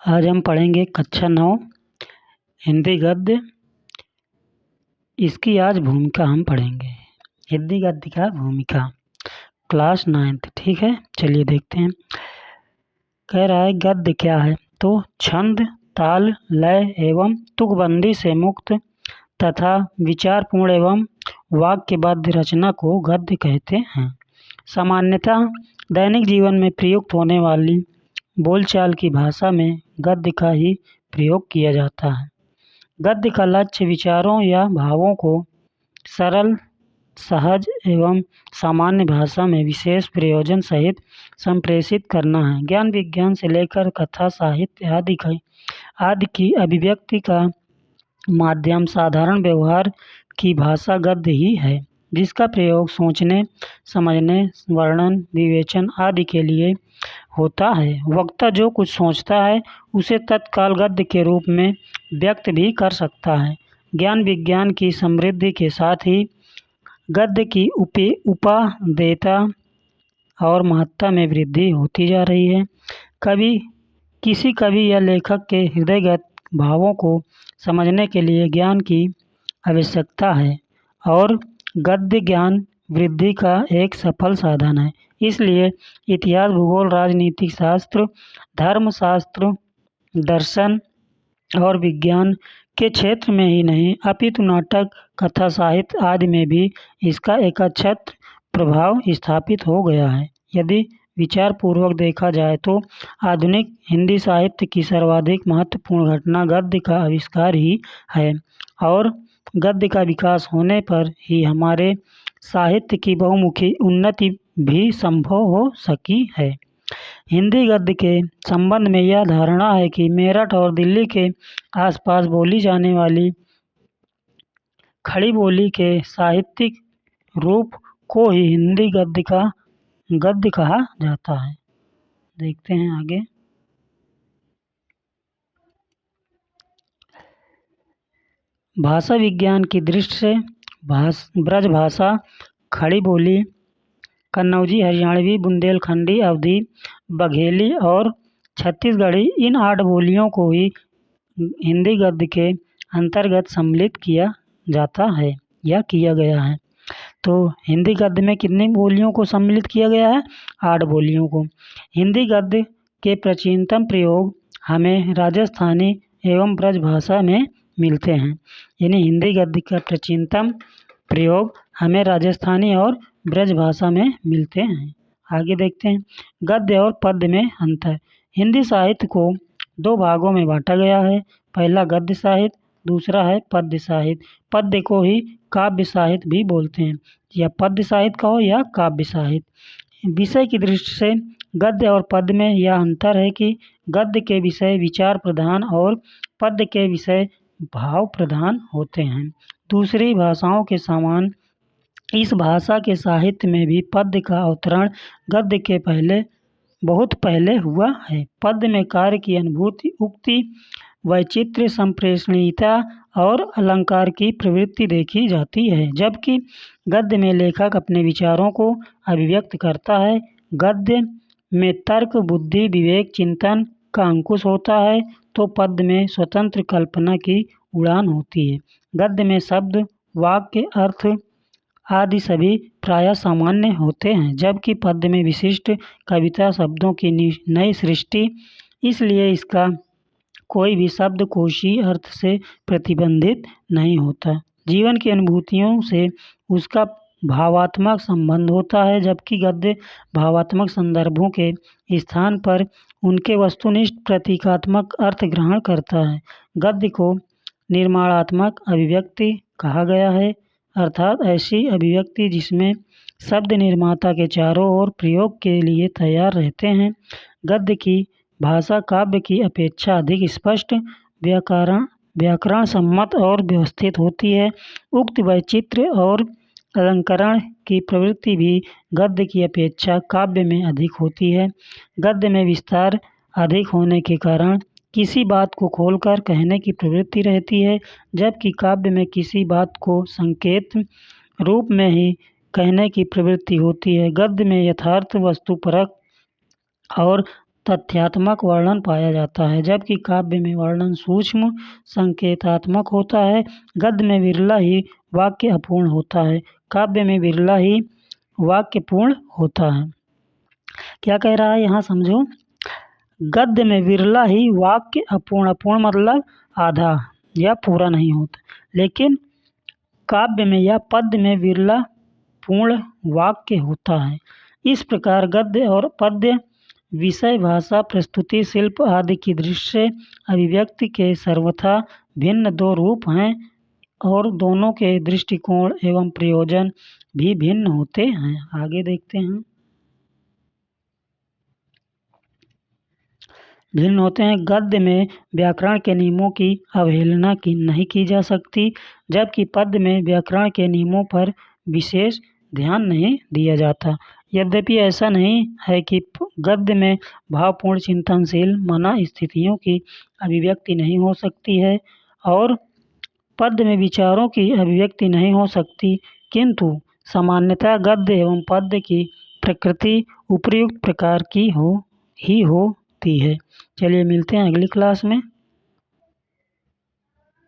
आज हम पढ़ेंगे कक्षा 9 हिंदी गद्य। इसकी आज भूमिका हम पढ़ेंगे। हिंदी गद्य का भूमिका क्लास 9th। ठीक है, चलिए देखते हैं। कह रहा है गद्य क्या है, तो छंद, ताल, लय एवं तुकबंदी से मुक्त तथा विचारपूर्ण एवं वाक्यबद्ध रचना को गद्य कहते हैं। सामान्यतः दैनिक जीवन में प्रयुक्त होने वाली बोलचाल की भाषा में गद्य का ही प्रयोग किया जाता है। गद्य का लक्ष्य विचारों या भावों को सरल, सहज एवं सामान्य भाषा में विशेष प्रयोजन सहित संप्रेषित करना है। ज्ञान विज्ञान से लेकर कथा, साहित्य आदि की अभिव्यक्ति का माध्यम साधारण व्यवहार की भाषा गद्य ही है, जिसका प्रयोग सोचने, समझने, वर्णन, विवेचन आदि के लिए होता है। वक्ता जो कुछ सोचता है उसे तत्काल गद्य के रूप में व्यक्त भी कर सकता है। ज्ञान विज्ञान की समृद्धि के साथ ही गद्य की उपादेयता और महत्ता में वृद्धि होती जा रही है। किसी कवि या लेखक के हृदयगत भावों को समझने के लिए ज्ञान की आवश्यकता है और गद्य ज्ञान वृद्धि का एक सफल साधन है। इसलिए इतिहास, भूगोल, राजनीतिक शास्त्र, धर्मशास्त्र, दर्शन और विज्ञान के क्षेत्र में ही नहीं अपितु नाटक, कथा, साहित्य आदि में भी इसका एकच्छत्र प्रभाव स्थापित हो गया है। यदि विचारपूर्वक देखा जाए तो आधुनिक हिंदी साहित्य की सर्वाधिक महत्वपूर्ण घटना गद्य का आविष्कार ही है और गद्य का विकास होने पर ही हमारे साहित्य की बहुमुखी उन्नति भी संभव हो सकी है। हिंदी गद्य के संबंध में यह धारणा है कि मेरठ और दिल्ली के आसपास बोली जाने वाली खड़ी बोली के साहित्यिक रूप को ही हिंदी गद्य कहा जाता है। देखते हैं आगे। भाषा विज्ञान की दृष्टि से ब्रज भाषा, खड़ी बोली, कन्नौजी, हरियाणवी, बुंदेलखंडी, अवधी, बघेली और छत्तीसगढ़ी, इन 8 बोलियों को ही हिंदी गद्य के अंतर्गत सम्मिलित किया जाता है या किया गया है। तो हिंदी गद्य में कितनी बोलियों को सम्मिलित किया गया है? 8 बोलियों को। हिंदी गद्य के प्राचीनतम प्रयोग हमें राजस्थानी एवं ब्रज भाषा में मिलते हैं। यानी हिंदी गद्य का प्राचीनतम प्रयोग हमें राजस्थानी और ब्रज भाषा में मिलते हैं। आगे देखते हैं। गद्य और पद्य में अंतर। हिंदी साहित्य को 2 भागों में बांटा गया है। पहला गद्य साहित्य, दूसरा है पद्य साहित्य। पद्य को ही काव्य साहित्य भी बोलते हैं, या पद्य साहित्य कहो या काव्य साहित्य। विषय की दृष्टि से गद्य और पद्य में यह अंतर है कि गद्य के विषय विचार प्रधान और पद्य के विषय भाव प्रधान होते हैं। दूसरी भाषाओं के समान इस भाषा के साहित्य में भी पद्य का अवतरण गद्य के बहुत पहले हुआ है। पद्य में कार्य की अनुभूति, उक्ति, वैचित्र्य, संप्रेषणीयता और अलंकार की प्रवृत्ति देखी जाती है, जबकि गद्य में लेखक अपने विचारों को अभिव्यक्त करता है। गद्य में तर्क, बुद्धि, विवेक, चिंतन का अंकुश होता है, तो पद्य में स्वतंत्र कल्पना की उड़ान होती है। गद्य में शब्द, वाक्य, अर्थ आदि सभी प्रायः सामान्य होते हैं, जबकि पद्य में विशिष्ट कविता, शब्दों की नई सृष्टि, इसलिए इसका कोई भी शब्द कोशीय अर्थ से प्रतिबंधित नहीं होता। जीवन की अनुभूतियों से उसका भावात्मक संबंध होता है, जबकि गद्य भावात्मक संदर्भों के स्थान पर उनके वस्तुनिष्ठ प्रतीकात्मक अर्थ ग्रहण करता है। गद्य को निर्माणात्मक अभिव्यक्ति कहा गया है, अर्थात ऐसी अभिव्यक्ति जिसमें शब्द निर्माता के चारों ओर प्रयोग के लिए तैयार रहते हैं। गद्य की भाषा काव्य की अपेक्षा अधिक स्पष्ट, व्याकरण सम्मत और व्यवस्थित होती है। उक्त वैचित्र्य और अलंकरण की प्रवृत्ति भी गद्य की अपेक्षा काव्य में अधिक होती है। गद्य में विस्तार अधिक होने के कारण किसी बात को खोलकर कहने की प्रवृत्ति रहती है, जबकि काव्य में किसी बात को संकेत रूप में ही कहने की प्रवृत्ति होती है। गद्य में यथार्थ, वस्तुपरक और तथ्यात्मक वर्णन पाया जाता है, जबकि काव्य में वर्णन सूक्ष्म संकेतात्मक होता है। गद्य में विरला ही वाक्य अपूर्ण होता है, काव्य में विरला ही वाक्य पूर्ण होता है। क्या कह रहा है यहाँ समझो। गद्य में विरला ही वाक्य अपूर्ण, अपूर्ण मतलब आधा या पूरा नहीं होता, लेकिन काव्य में या पद्य में विरला पूर्ण वाक्य होता है। इस प्रकार गद्य और पद्य विषय, भाषा, प्रस्तुति, शिल्प आदि की दृष्टि से अभिव्यक्ति के सर्वथा भिन्न दो रूप हैं और दोनों के दृष्टिकोण एवं प्रयोजन भी भिन्न होते हैं। आगे देखते हैं। भिन्न होते हैं। गद्य में व्याकरण के नियमों की अवहेलना नहीं की जा सकती, जबकि पद्य में व्याकरण के नियमों पर विशेष ध्यान नहीं दिया जाता। यद्यपि ऐसा नहीं है कि गद्य में भावपूर्ण, चिंतनशील मना स्थितियों की अभिव्यक्ति नहीं हो सकती है और पद्य में विचारों की अभिव्यक्ति नहीं हो सकती, किंतु सामान्यतः गद्य एवं पद्य की प्रकृति उपर्युक्त प्रकार की होती है। चलिए मिलते हैं अगली क्लास में।